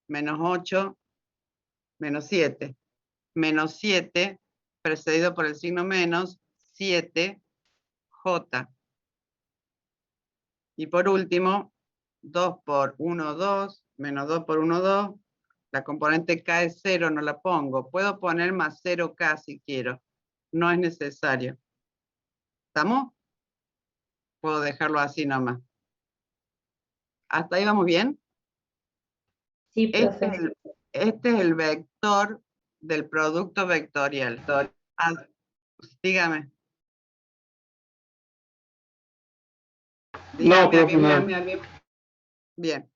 Menos 8. Menos 7. Menos 7, precedido por el signo menos, 7, j. Y por último, 2 por 1, 2, menos 2 por 1, 2. La componente k es 0, no la pongo. Puedo poner más 0k si quiero. No es necesario. ¿Estamos? Puedo dejarlo así nomás. ¿Hasta ahí vamos bien? Sí, profe. Este es el vector del producto vectorial. Ah, dígame. No, profe, dígame no. a mí. Bien.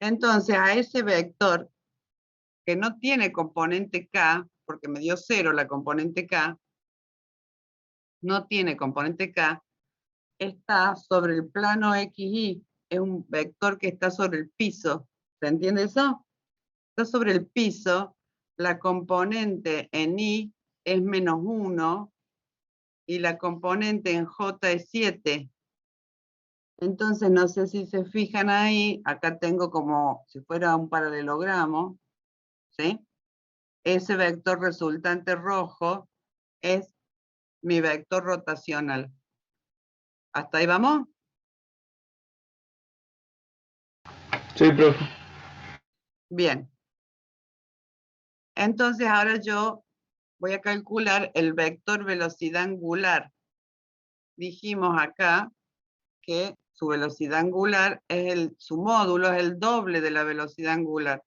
Entonces, a ese vector, que no tiene componente k, porque me dio 0 la componente k, no tiene componente k, está sobre el plano XY. Es un vector que está sobre el piso. ¿Se entiende eso? Está sobre el piso. La componente en Y es menos 1 y la componente en J es 7. Entonces, no sé si se fijan ahí, acá tengo como si fuera un paralelogramo, ¿sí? ese vector resultante rojo es mi vector rotacional. ¿Hasta ahí vamos? Sí, profe. Bien. Entonces ahora yo voy a calcular el vector velocidad angular. Dijimos acá que su velocidad angular es su módulo es el doble de la velocidad angular.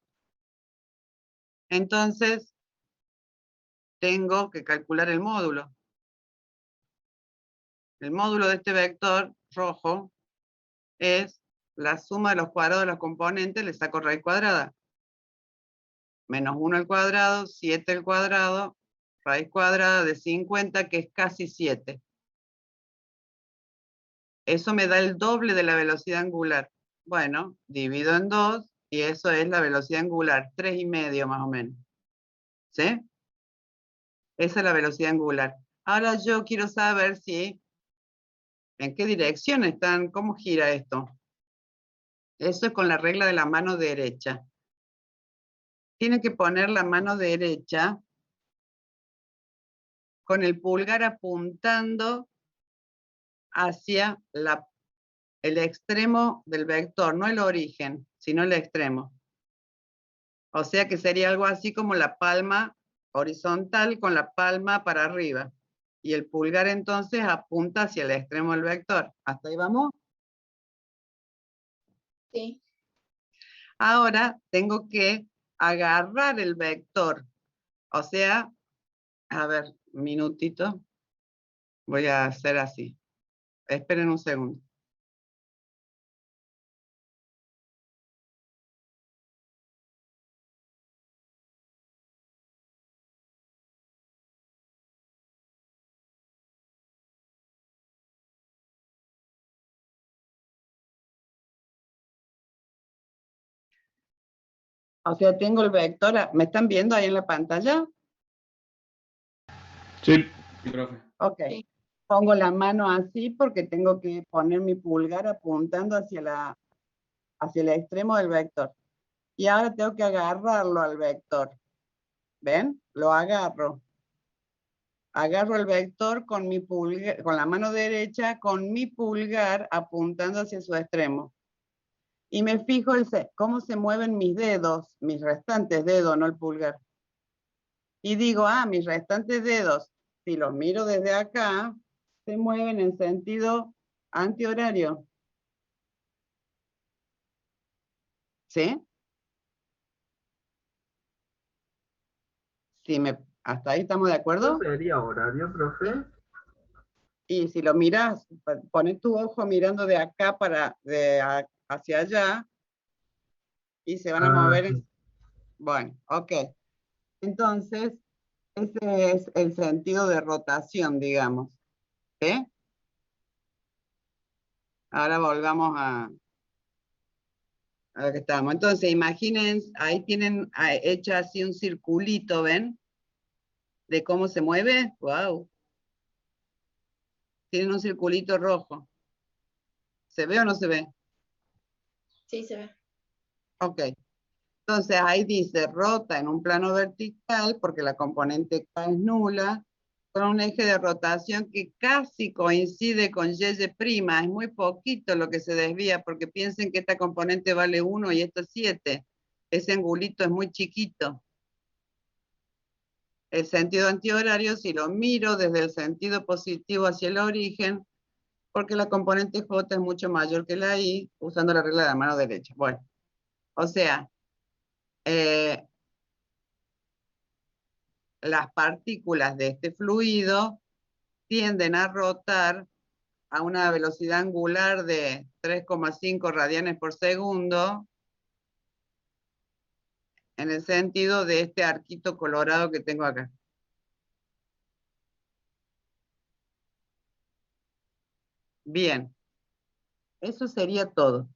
Entonces, tengo que calcular el módulo. El módulo de este vector rojo es la suma de los cuadrados de los componentes, le saco raíz cuadrada. Menos 1 al cuadrado, 7 al cuadrado, raíz cuadrada de 50, que es casi 7. Eso me da el doble de la velocidad angular. Bueno, divido en 2 y eso es la velocidad angular, 3,5 más o menos. ¿Sí? Esa es la velocidad angular. Ahora yo quiero saber en qué dirección están, cómo gira esto. Eso es con la regla de la mano derecha. Tiene que poner la mano derecha con el pulgar apuntando hacia el extremo del vector, no el origen, sino el extremo. O sea que sería algo así como la palma horizontal con la palma para arriba. Y el pulgar entonces apunta hacia el extremo del vector. ¿Hasta ahí vamos? Sí. Ahora tengo que agarrar el vector. O sea, a ver, un minutito. Voy a hacer así. Esperen un segundo. O sea, tengo el vector. ¿Me están viendo ahí en la pantalla? Sí, profe. Ok. Sí. Pongo la mano así porque tengo que poner mi pulgar apuntando hacia el extremo del vector. Y ahora tengo que agarrarlo al vector. ¿Ven? Lo agarro. Agarro el vector con mi pulgar, con la mano derecha, con mi pulgar apuntando hacia su extremo. Y me fijo cómo se mueven mis dedos, mis restantes dedos, no el pulgar. Y digo, mis restantes dedos, si los miro desde acá, se mueven en sentido antihorario. ¿Sí? ¿Hasta ahí estamos de acuerdo? ¿No sería horario, profe? Y si lo miras, pones tu ojo mirando de acá hacia allá y se van a mover. Sí. Bueno, ok. Entonces, ese es el sentido de rotación, digamos. ¿Sí? Ahora volvamos a lo que estamos. Entonces, imaginen, ahí tienen hecho así un circulito, ¿ven? De cómo se mueve. ¡Wow! Tienen un circulito rojo. ¿Se ve o no se ve? Sí, se ve. Ok. Entonces ahí dice rota en un plano vertical porque la componente K es nula, con un eje de rotación que casi coincide con Y', es muy poquito lo que se desvía porque piensen que esta componente vale 1 y esto 7. Ese angulito es muy chiquito. El sentido antihorario, si lo miro desde el sentido positivo hacia el origen, porque la componente J es mucho mayor que la I, usando la regla de la mano derecha. Bueno, o sea, las partículas de este fluido tienden a rotar a una velocidad angular de 3,5 radianes por segundo, en el sentido de este arquito colorado que tengo acá. Bien, eso sería todo.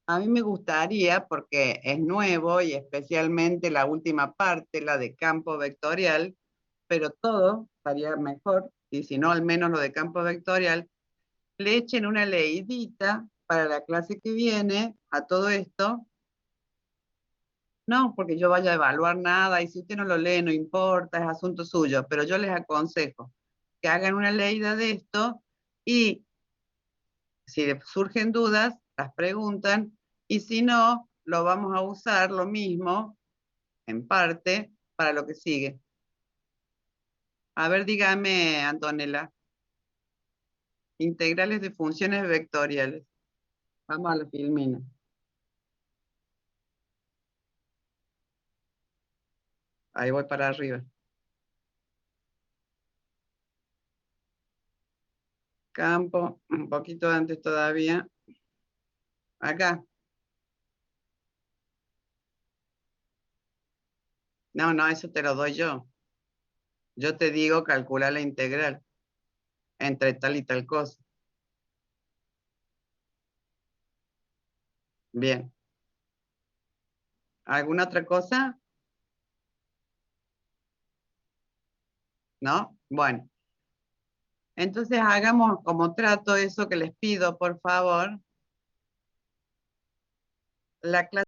A mí me gustaría, porque es nuevo y especialmente la última parte, la de campo vectorial, pero todo estaría mejor, y si no, al menos lo de campo vectorial, le echen una leidita para la clase que viene a todo esto, No, porque yo vaya a evaluar nada y si usted no lo lee no importa, es asunto suyo, pero yo les aconsejo que hagan una leída de esto y si les surgen dudas, las preguntan y si no, lo vamos a usar lo mismo, en parte, para lo que sigue. A ver, dígame, Antonella. Integrales de funciones vectoriales. Vamos a la filmina. Ahí voy para arriba. Campo, un poquito antes todavía. Acá. No, no, eso te lo doy yo. Yo te digo calcular la integral entre tal y tal cosa. Bien. ¿Alguna otra cosa? ¿No? Bueno. Entonces hagamos como trato eso que les pido, por favor. La clase